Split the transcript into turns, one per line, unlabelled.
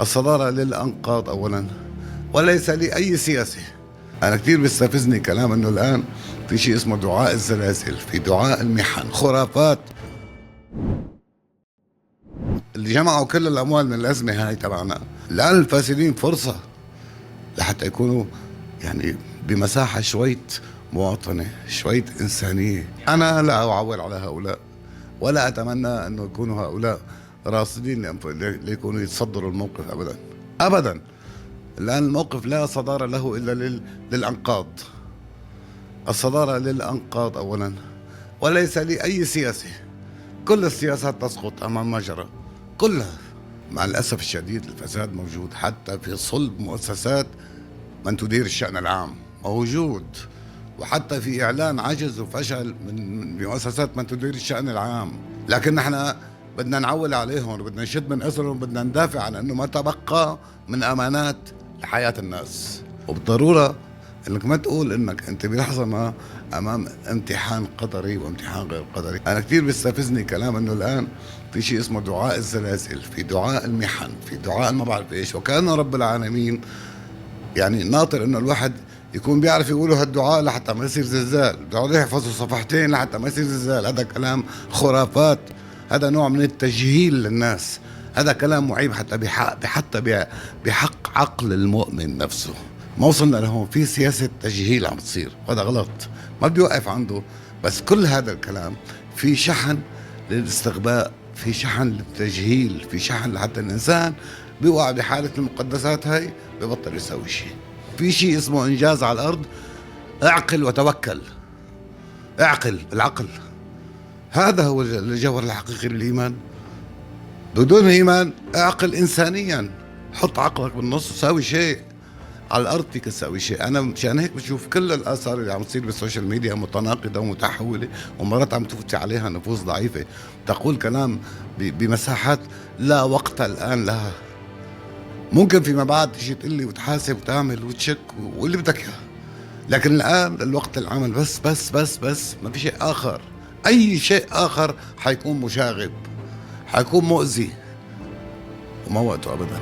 الصدارة للأنقاض أولا، وليس لأي سياسة. أنا كثير بيستفزني كلام أنه الآن في شيء اسمه دعاء الزلازل، في دعاء المحن، خرافات. اللي جمعوا كل الأموال من الأزمة هاي تبعنا الآن الفاسدين فرصة لحتى يكونوا يعني بمساحة شوية مواطنة، شوية إنسانية. أنا لا أعول على هؤلاء، ولا أتمنى أنه يكونوا هؤلاء راصدين ليكونوا يتصدروا الموقف أبدا أبدا. الآن الموقف لا صدارة له إلا للأنقاض. الصدارة للأنقاض أولا، وليس لأي سياسة. كل السياسات تسقط أمام ما جرى، كلها. مع الأسف الشديد الفساد موجود حتى في صلب مؤسسات من تدير الشأن العام، موجود. وحتى في إعلان عجز وفشل من مؤسسات من تدير الشأن العام. لكن نحن بدنا نعول عليهم وبدنا نشد من أسرهم وبدنا ندافع عن أنه ما تبقى من أمانات لحياة الناس. وبالضرورة انك ما تقول انك انت بلحظة ما امام امتحان قدري وامتحان غير قدري. انا كثير بيستفزني كلام انه الان في شيء اسمه دعاء الزلازل، في دعاء المحن، في دعاء ما بعرف ايش، وكأن رب العالمين يعني ناطر انه الواحد يكون بيعرف يقولوا هالدعاء لحتى ما يصير زلزال، بيقعدوا يحفظوا صفحتين لحتى ما يصير زلزال. هذا كلام خرافات، هذا نوع من التجهيل للناس، هذا كلام معيب حتى بحق عقل المؤمن نفسه. ما وصلنا لهون، في سياسة تجهيل عم تصير، وهذا غلط، ما بدي أوقف عنده. بس كل هذا الكلام في شحن للاستغباء، في شحن للتجهيل، في شحن لحتى الإنسان بيوقع بحالة المقدسات هاي ببطل يسوي شيء. في شيء اسمه إنجاز على الأرض، اعقل وتوكل، اعقل بالعقل. هذا هو الجوهر الحقيقي للإيمان. بدون إيمان اعقل إنسانيا، حط عقلك بالنص وساوي شيء. على الارض فيك تسوي شيء. انا مشان هيك بشوف كل الاثار اللي عم تصير بالسوشيال ميديا متناقضه ومتحوله، ومرات عم تفوت عليها نفوس ضعيفه تقول كلام بمساحات لا وقت الان لها. ممكن فيما بعد تجي تقول لي وتحاسب وتعمل وتشك واللي بدك اياه، لكن الان الوقت العمل بس بس بس بس، ما في شيء اخر. اي شيء اخر حيكون مشاغب، حيكون مؤذي، وما وقته ابدا.